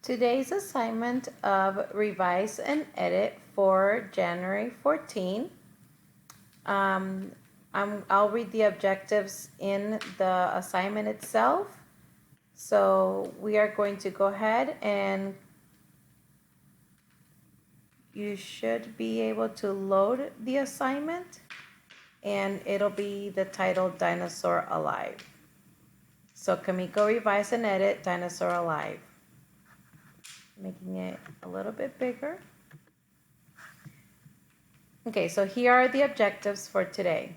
Today's assignment of revise and edit for January 14. I'll read the objectives in the assignment itself. So we are going to go ahead and you should be able to load the assignment and it'll be the title Dinosaur Alive. So Kamiko revise and edit Dinosaur Alive. Making it a little bit bigger. Okay, so here are the objectives for today.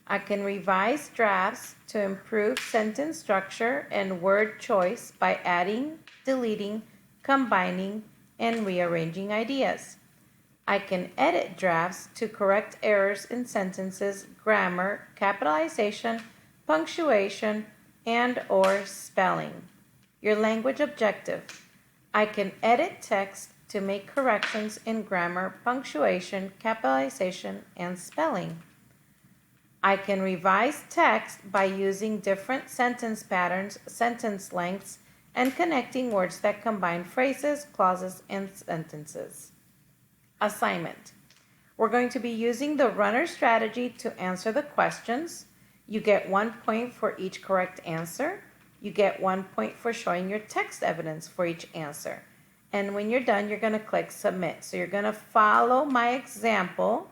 I can revise drafts to improve sentence structure and word choice by adding, deleting, combining, and rearranging ideas. I can edit drafts to correct errors in sentences, grammar, capitalization, punctuation, and/or spelling. Your language objective. I can edit text to make corrections in grammar, punctuation, capitalization, and spelling. I can revise text by using different sentence patterns, sentence lengths, and connecting words that combine phrases, clauses, and sentences. Assignment. We're going to be using the runner strategy to answer the questions. You get 1 point for each correct answer. You get 1 point for showing your text evidence for each answer. And when you're done, you're going to click submit. So you're going to follow my example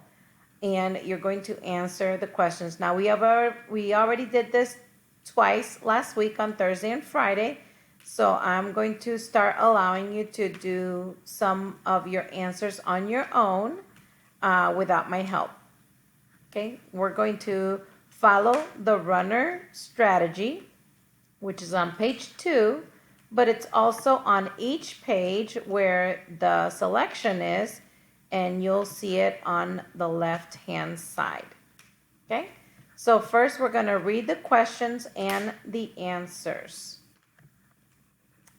and you're going to answer the questions. Now we already did this twice last week on Thursday and Friday. So I'm going to start allowing you to do some of your answers on your own without my help. Okay, we're going to follow the runner strategy, which is on page 2, but it's also on each page where the selection is, and you'll see it on the left-hand side. Okay, so first we're going to read the questions and the answers.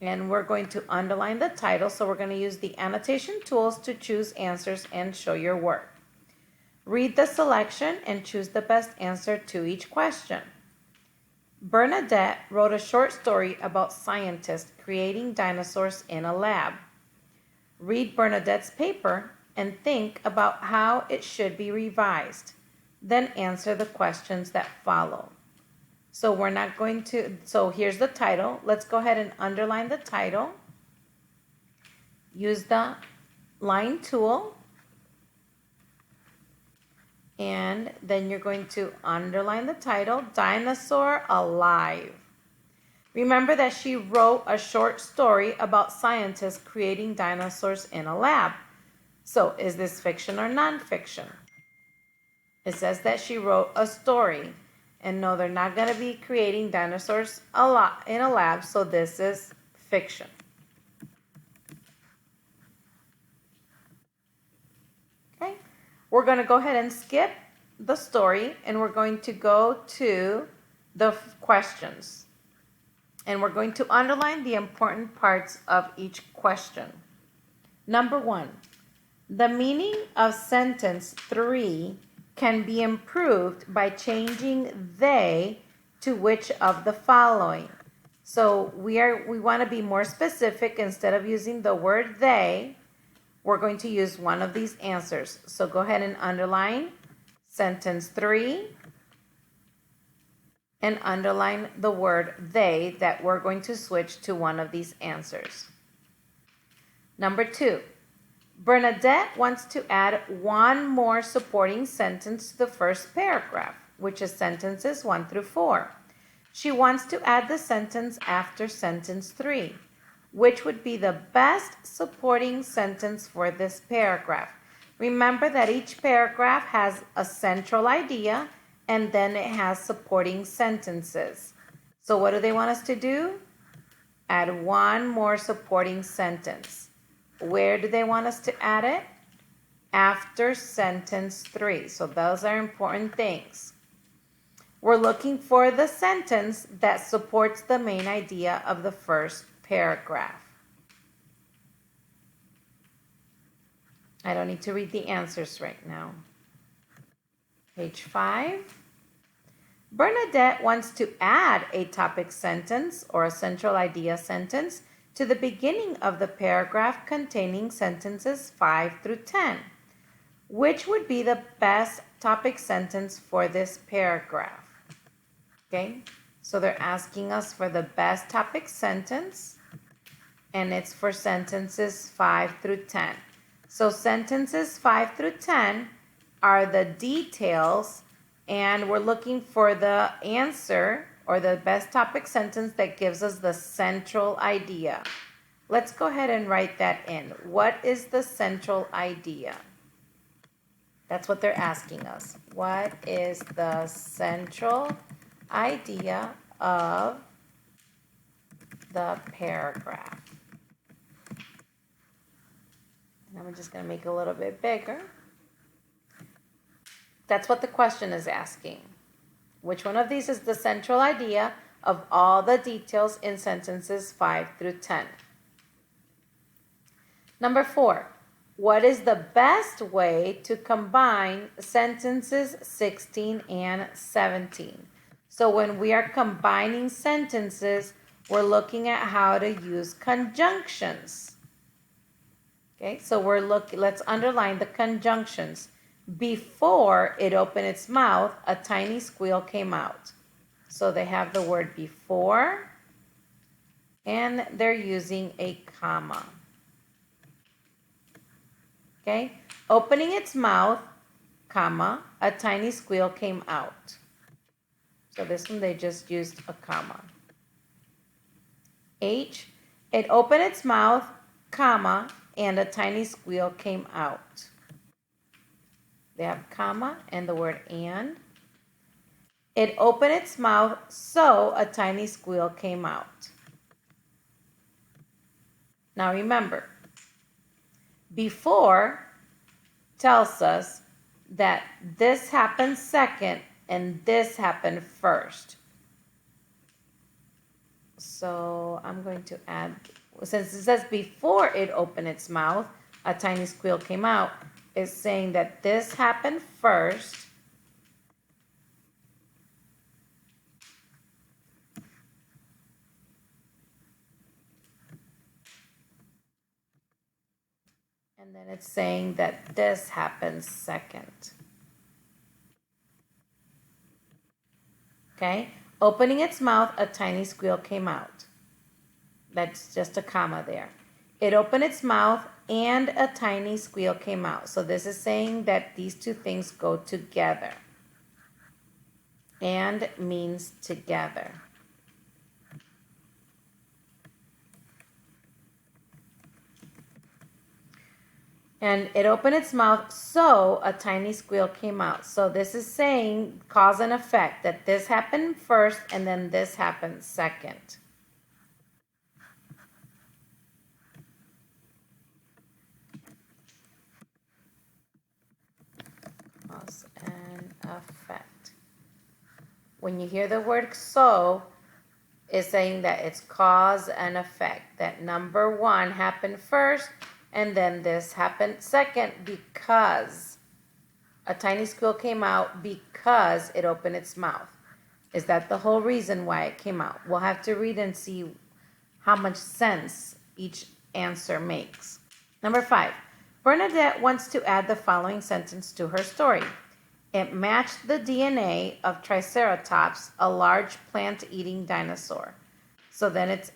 And we're going to underline the title, so we're going to use the annotation tools to choose answers and show your work. Read the selection and choose the best answer to each question. Bernadette wrote a short story about scientists creating dinosaurs in a lab. Read Bernadette's paper and think about how it should be revised. Then answer the questions that follow. So here's the title. Let's go ahead and underline the title. Use the line tool. And then you're going to underline the title, Dinosaur Alive. Remember that she wrote a short story about scientists creating dinosaurs in a lab. So is this fiction or nonfiction? It says that she wrote a story. And no, they're not going to be creating dinosaurs in a lab, so this is fiction. Okay, we're going to go ahead and skip the story, and we're going to go to the questions. And we're going to underline the important parts of each question. Number 1, the meaning of sentence 3 can be improved by changing they to which of the following. So we want to be more specific. Instead of using the word they, we're going to use one of these answers. So go ahead and underline sentence 3 and underline the word they that we're going to switch to one of these answers. Number 2. Bernadette wants to add one more supporting sentence to the first paragraph, which is sentences 1 through 4. She wants to add the sentence after sentence 3, which would be the best supporting sentence for this paragraph. Remember that each paragraph has a central idea and then it has supporting sentences. So what do they want us to do? Add one more supporting sentence. Where do they want us to add it? After sentence 3. So those are important things. We're looking for the sentence that supports the main idea of the first paragraph. I don't need to read the answers right now. Page 5. Bernadette wants to add a topic sentence or a central idea sentence to the beginning of the paragraph containing sentences 5 through 10. Which would be the best topic sentence for this paragraph? Okay, so they're asking us for the best topic sentence, and it's for sentences 5 through 10. So sentences 5 through 10 are the details, and we're looking for the answer or the best topic sentence that gives us the central idea. Let's go ahead and write that in. What is the central idea? That's what they're asking us. What is the central idea of the paragraph? And I'm just going to make it a little bit bigger. That's what the question is asking. Which one of these is the central idea of all the details in sentences 5 through 10? Number 4. What is the best way to combine sentences 16 and 17? So when we are combining sentences, we're looking at how to use conjunctions. Okay, so let's underline the conjunctions. Before it opened its mouth, a tiny squeal came out. So they have the word before, and they're using a comma. Okay, opening its mouth, comma, a tiny squeal came out. So this one they just used a comma. H, it opened its mouth, comma, and a tiny squeal came out. They have comma and the word and. It opened its mouth, so a tiny squeal came out. Now remember, before tells us that this happened second and this happened first. So I'm going to add, since it says before it opened its mouth, a tiny squeal came out, it's saying that this happened first. And then it's saying that this happens second. Okay? Opening its mouth, a tiny squeal came out. That's just a comma there. It opened its mouth and a tiny squeal came out. So this is saying that these two things go together. And means together. And it opened its mouth, so a tiny squeal came out. So this is saying cause and effect, that this happened first and then this happened second. Cause and effect. When you hear the word so, it's saying that it's cause and effect. That number one happened first, and then this happened second because a tiny squeal came out because it opened its mouth. Is that the whole reason why it came out? We'll have to read and see how much sense each answer makes. Number 5, Bernadette wants to add the following sentence to her story. It matched the DNA of Triceratops, a large plant-eating dinosaur. So then it's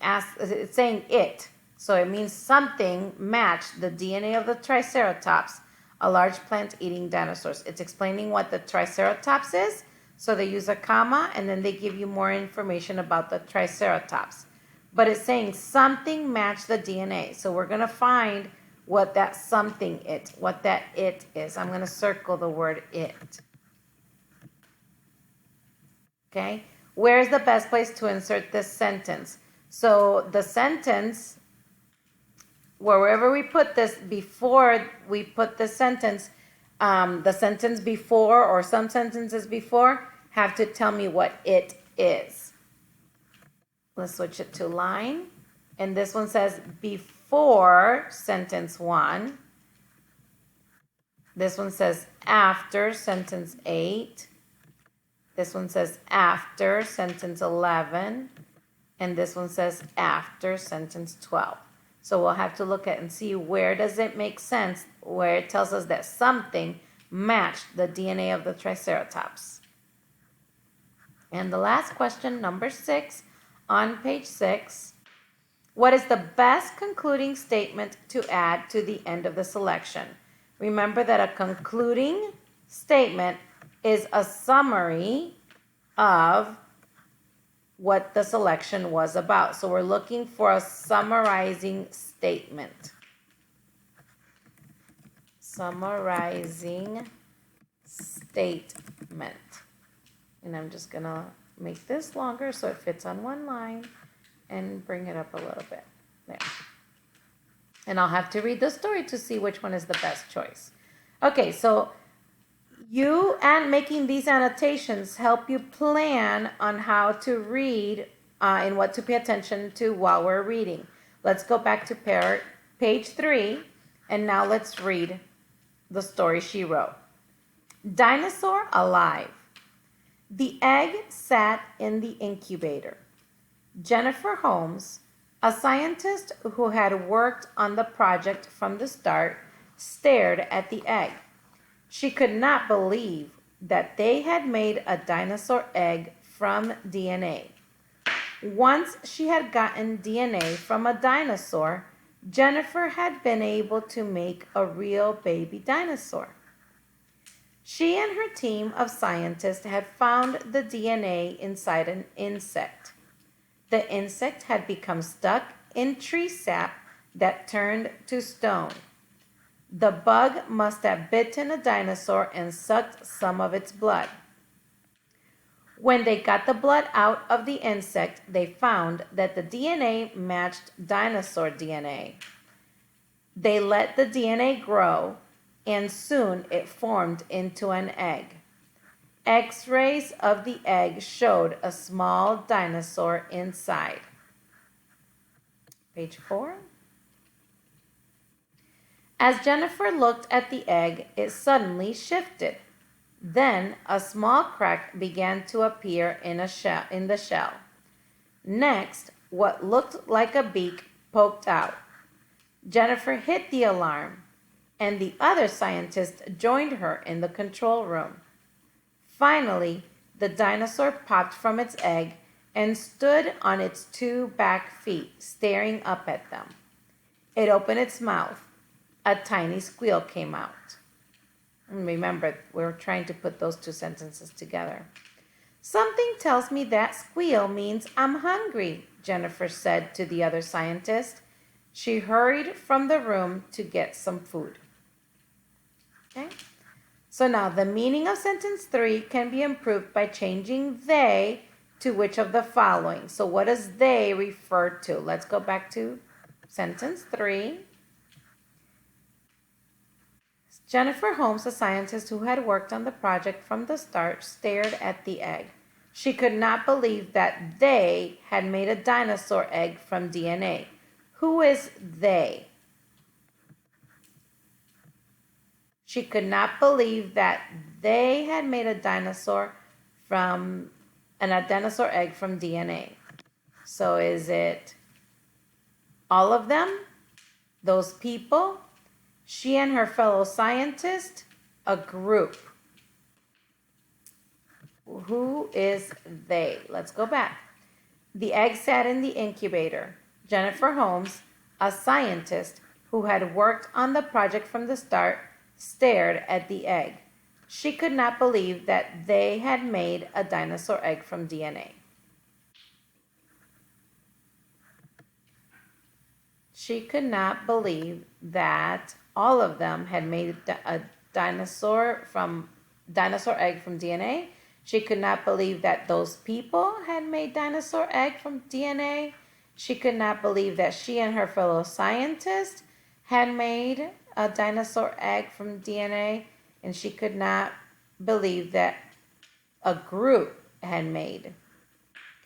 saying it. So it means something matched the DNA of the Triceratops, a large plant-eating dinosaurs. It's explaining what the Triceratops is. So they use a comma, and then they give you more information about the Triceratops. But it's saying something matched the DNA. So we're going to find what that something what that it is. I'm going to circle the word it. Okay? Where's the best place to insert this sentence? So the sentence, wherever we put this, before we put the sentence before or some sentences before have to tell me what it is. Let's switch it to line. And this one says before sentence 1. This one says after sentence 8. This one says after sentence 11. And this one says after sentence 12. So we'll have to look at and see where does it make sense, where it tells us that something matched the DNA of the Triceratops. And the last question, number 6, on page 6. What is the best concluding statement to add to the end of the selection? Remember that a concluding statement is a summary of what the selection was about. So we're looking for a summarizing statement. Summarizing statement. And I'm just going to make this longer so it fits on one line and bring it up a little bit. There. And I'll have to read the story to see which one is the best choice. Okay, so you and making these annotations help you plan on how to read and what to pay attention to while we're reading. Let's go back to page 3, and now let's read the story she wrote. Dinosaur Alive. The egg sat in the incubator. Jennifer Holmes, a scientist who had worked on the project from the start, stared at the egg. She could not believe that they had made a dinosaur egg from DNA. Once she had gotten DNA from a dinosaur, Jennifer had been able to make a real baby dinosaur. She and her team of scientists had found the DNA inside an insect. The insect had become stuck in tree sap that turned to stone. The bug must have bitten a dinosaur and sucked some of its blood. When they got the blood out of the insect, they found that the DNA matched dinosaur DNA. They let the DNA grow, and soon it formed into an egg. X-rays of the egg showed a small dinosaur inside. Page 4. As Jennifer looked at the egg, it suddenly shifted. Then a small crack began to appear in the shell. Next, what looked like a beak poked out. Jennifer hit the alarm, and the other scientist joined her in the control room. Finally, the dinosaur popped from its egg and stood on its 2 back feet, staring up at them. It opened its mouth. A tiny squeal came out. And remember, we're trying to put those 2 sentences together. Something tells me that squeal means I'm hungry, Jennifer said to the other scientist. She hurried from the room to get some food. Okay? So now the meaning of sentence 3 can be improved by changing they to which of the following. So what does they refer to? Let's go back to sentence 3. Jennifer Holmes, a scientist who had worked on the project from the start, stared at the egg. She could not believe that they had made a dinosaur egg from DNA. Who is they? She could not believe that they had made a dinosaur egg from DNA. So is it all of them? Those people? She and her fellow scientist? A group? Who is they? Let's go back. The egg sat in the incubator. Jennifer Holmes, a scientist who had worked on the project from the start, stared at the egg. She could not believe that they had made a dinosaur egg from DNA. She could not believe that all of them had made a dinosaur egg from DNA. She could not believe that those people had made dinosaur egg from DNA. She could not believe that she and her fellow scientists had made a dinosaur egg from DNA, and she could not believe that a group had made.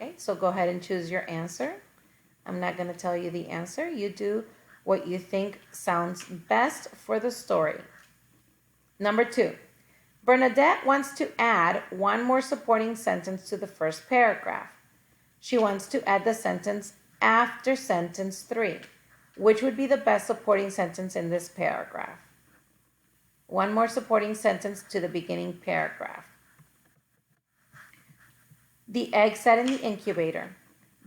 Okay, so go ahead and choose your answer. I'm not going to tell you the answer. You do what you think sounds best for the story. Number 2, Bernadette wants to add one more supporting sentence to the first paragraph. She wants to add the sentence after sentence 3. Which would be the best supporting sentence in this paragraph? One more supporting sentence to the beginning paragraph. The egg sat in the incubator.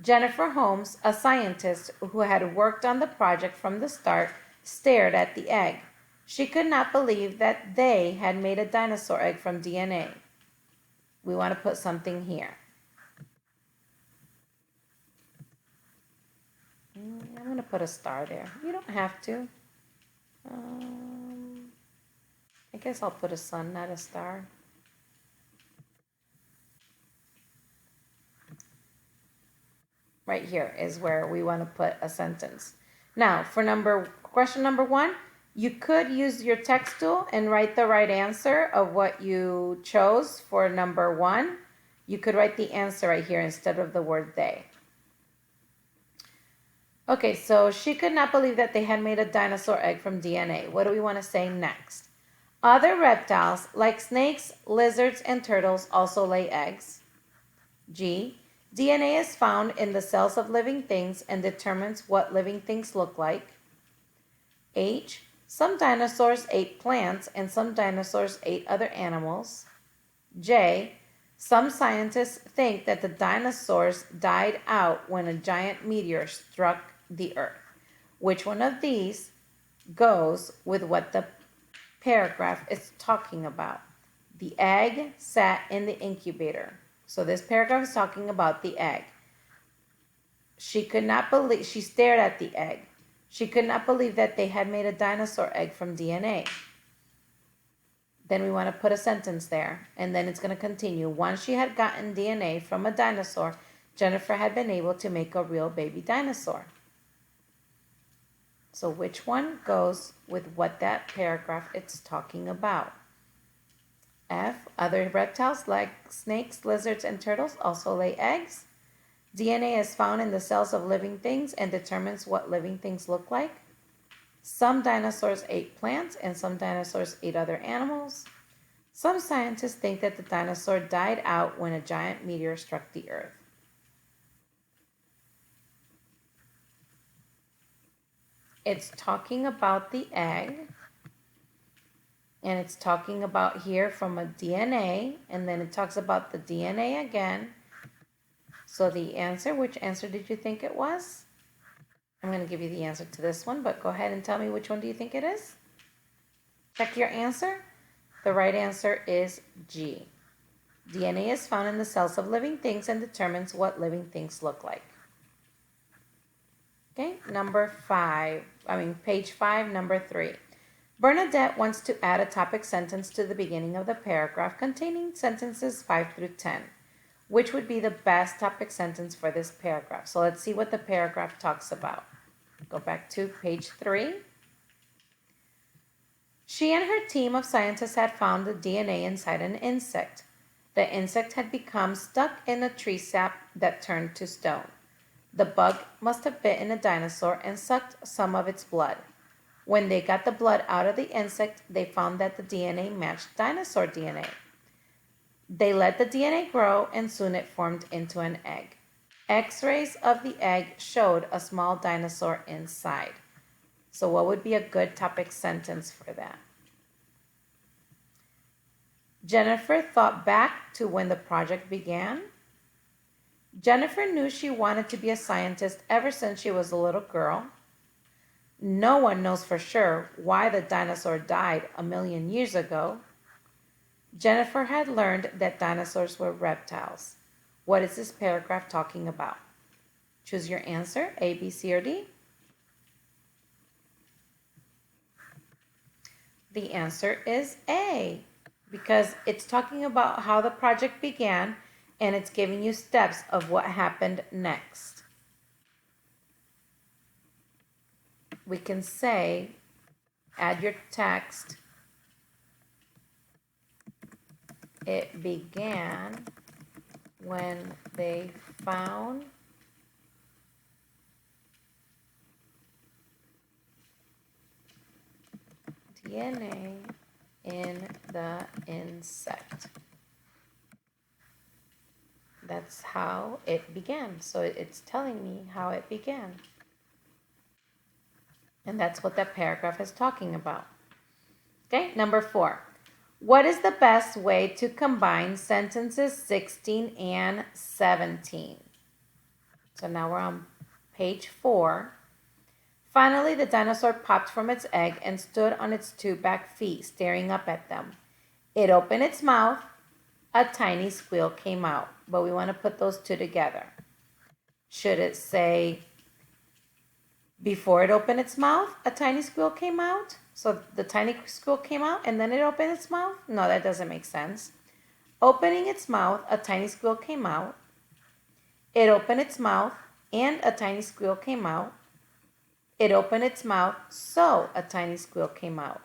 Jennifer Holmes, a scientist who had worked on the project from the start, stared at the egg. She could not believe that they had made a dinosaur egg from DNA. We want to put something here. I'm going to put a star there. You don't have to. I guess I'll put a sun, not a star. Right here is where we want to put a sentence. Now, for question number 1, you could use your text tool and write the right answer of what you chose for number 1. You could write the answer right here instead of the word they. Okay, so she could not believe that they had made a dinosaur egg from DNA. What do we want to say next? Other reptiles, like snakes, lizards, and turtles, also lay eggs. G. DNA is found in the cells of living things and determines what living things look like. H. Some dinosaurs ate plants and some dinosaurs ate other animals. J. Some scientists think that the dinosaurs died out when a giant meteor struck the earth. Which one of these goes with what the paragraph is talking about? The egg sat in the incubator. So this paragraph is talking about the egg. She stared at the egg. She could not believe that they had made a dinosaur egg from DNA. Then we want to put a sentence there, and then it's going to continue. Once she had gotten DNA from a dinosaur, Jennifer had been able to make a real baby dinosaur. So which one goes with what that paragraph is talking about? F. Other reptiles like snakes, lizards, and turtles also lay eggs. DNA is found in the cells of living things and determines what living things look like. Some dinosaurs ate plants and some dinosaurs ate other animals. Some scientists think that the dinosaur died out when a giant meteor struck the earth. It's talking about the egg, and it's talking about here from a DNA, and then it talks about the DNA again. So the answer, which answer did you think it was? I'm going to give you the answer to this one, but go ahead and tell me which one do you think it is? Check your answer. The right answer is G. DNA is found in the cells of living things and determines what living things look like. Okay, page 5, number 3. Bernadette wants to add a topic sentence to the beginning of the paragraph containing sentences 5 through 10. Which would be the best topic sentence for this paragraph? So let's see what the paragraph talks about. Go back to page 3. She and her team of scientists had found the DNA inside an insect. The insect had become stuck in a tree sap that turned to stone. The bug must have bitten a dinosaur and sucked some of its blood. When they got the blood out of the insect, they found that the DNA matched dinosaur DNA. They let the DNA grow and soon it formed into an egg. X-rays of the egg showed a small dinosaur inside. So what would be a good topic sentence for that? Jennifer thought back to when the project began. Jennifer knew she wanted to be a scientist ever since she was a little girl. No one knows for sure why the dinosaur died 1,000,000 years ago. Jennifer had learned that dinosaurs were reptiles. What is this paragraph talking about? Choose your answer, A, B, C, or D. The answer is A, because it's talking about how the project began and it's giving you steps of what happened next. We can say, add your text, it began when they found DNA in the insect. That's how it began. So it's telling me how it began. And that's what that paragraph is talking about. Okay, number 4. What is the best way to combine sentences 16 and 17? So now we're on page 4. Finally, the dinosaur popped from its egg and stood on its 2 back feet, staring up at them. It opened its mouth. A tiny squeal came out, but we want to put those two together. Should it say, before it opened its mouth, a tiny squeal came out? So the tiny squeal came out and then it opened its mouth? No, that doesn't make sense. Opening its mouth, a tiny squeal came out. It opened its mouth and a tiny squeal came out. It opened its mouth, so a tiny squeal came out.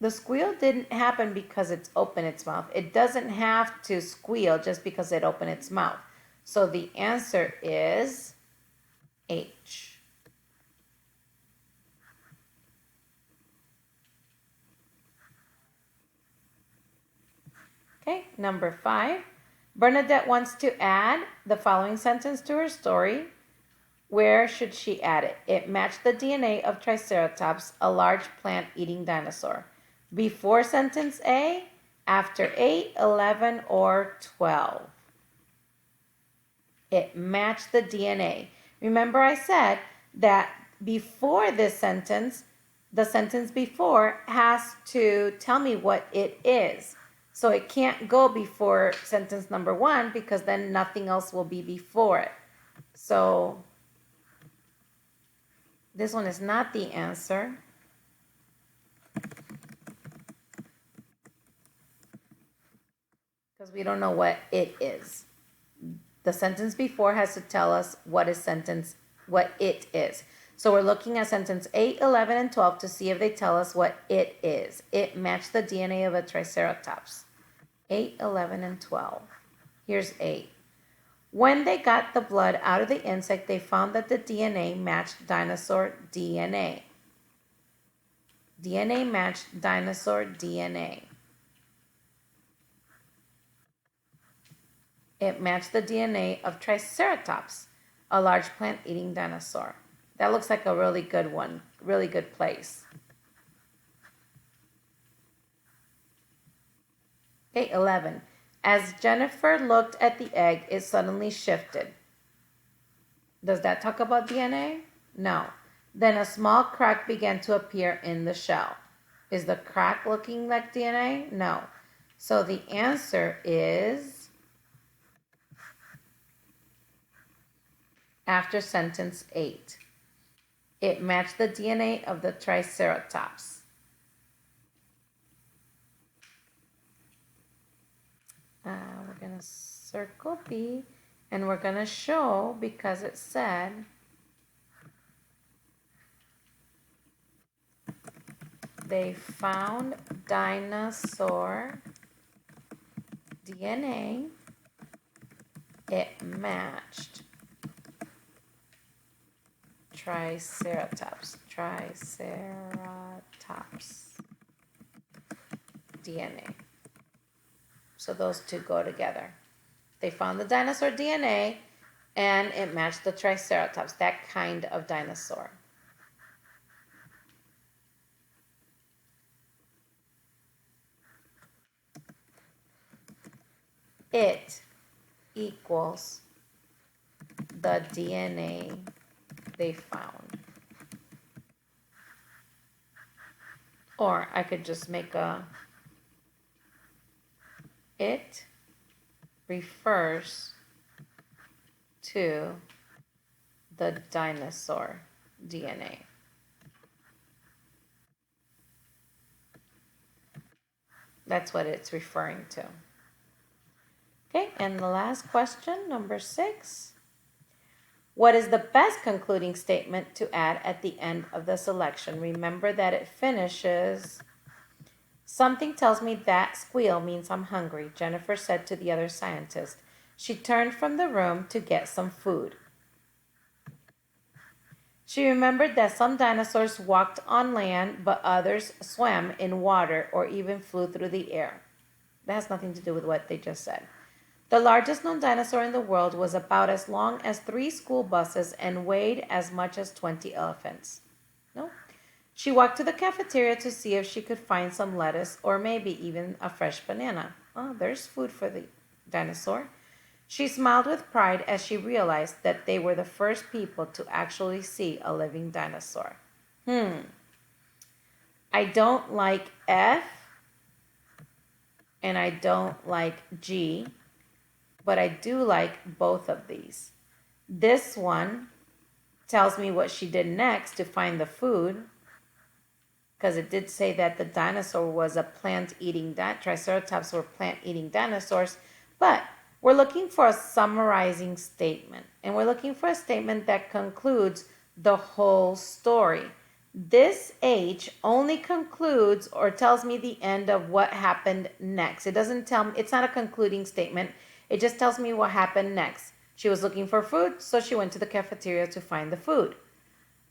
The squeal didn't happen because it's opened its mouth. It doesn't have to squeal just because it opened its mouth. So the answer is H. Okay, number 5. Bernadette wants to add the following sentence to her story. Where should she add it? It matched the DNA of Triceratops, a large plant-eating dinosaur. Before sentence A, after 8, 11, or 12. It matched the DNA. Remember I said that before this sentence, the sentence before has to tell me what it is. So it can't go before sentence number 1 because then nothing else will be before it. So this one is not the answer. Because we don't know what it is. The sentence before has to tell us what it is. So we're looking at sentence 8, 11, and 12 to see if they tell us what it is. It matched the DNA of a Triceratops. 8, 11, and 12. Here's 8. When they got the blood out of the insect, they found that the DNA matched dinosaur DNA. DNA matched dinosaur DNA. It matched the DNA of Triceratops, a large plant-eating dinosaur. That looks like a really good one, really good place. Okay, 11. As Jennifer looked at the egg, it suddenly shifted. Does that talk about DNA? No. Then a small crack began to appear in the shell. Is the crack looking like DNA? No. So the answer is after sentence 8. It matched the DNA of the Triceratops. We're going to circle B, and we're going to show, because it said they found dinosaur DNA. It matched Triceratops DNA. So those two go together. They found the dinosaur DNA and it matched the Triceratops, that kind of dinosaur. It equals the DNA they found. Or I could just make it refers to the dinosaur DNA. That's what it's referring to. Okay, and the last question, number 6. What is the best concluding statement to add at the end of the selection? Remember that it finishes, something tells me that squeal means I'm hungry, Jennifer said to the other scientist. She turned from the room to get some food. She remembered that some dinosaurs walked on land, but others swam in water or even flew through the air. That has nothing to do with what they just said. The largest known dinosaur in the world was about as long as 3 school buses and weighed as much as 20 elephants. No. She walked to the cafeteria to see if she could find some lettuce or maybe even a fresh banana. Oh, there's food for the dinosaur. She smiled with pride as she realized that they were the first people to actually see a living dinosaur. I don't like F and I don't like G, but I do like both of these. This one tells me what she did next to find the food, because it did say that the dinosaur was a plant-eating, Triceratops were plant-eating dinosaurs, but we're looking for a summarizing statement, and we're looking for a statement that concludes the whole story. This H only concludes or tells me the end of what happened next. It doesn't tell me, it's not a concluding statement. It just tells me what happened next. She was looking for food, so she went to the cafeteria to find the food.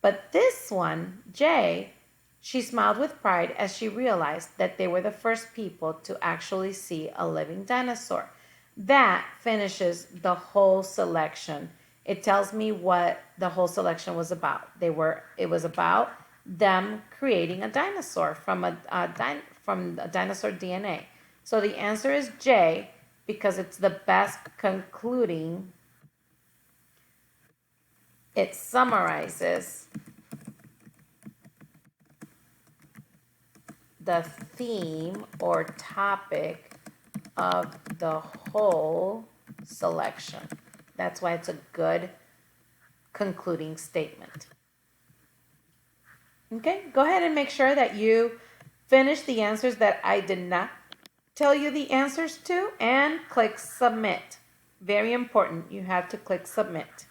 But this one, J, she smiled with pride as she realized that they were the first people to actually see a living dinosaur. That finishes the whole selection. It tells me what the whole selection was about. It was about them creating a dinosaur from dinosaur DNA. So the answer is J because it's the best concluding. It summarizes the theme or topic of the whole selection. That's why it's a good concluding statement. Okay, go ahead and make sure that you finish the answers that I did not tell you the answers to and click submit. Very important, you have to click submit.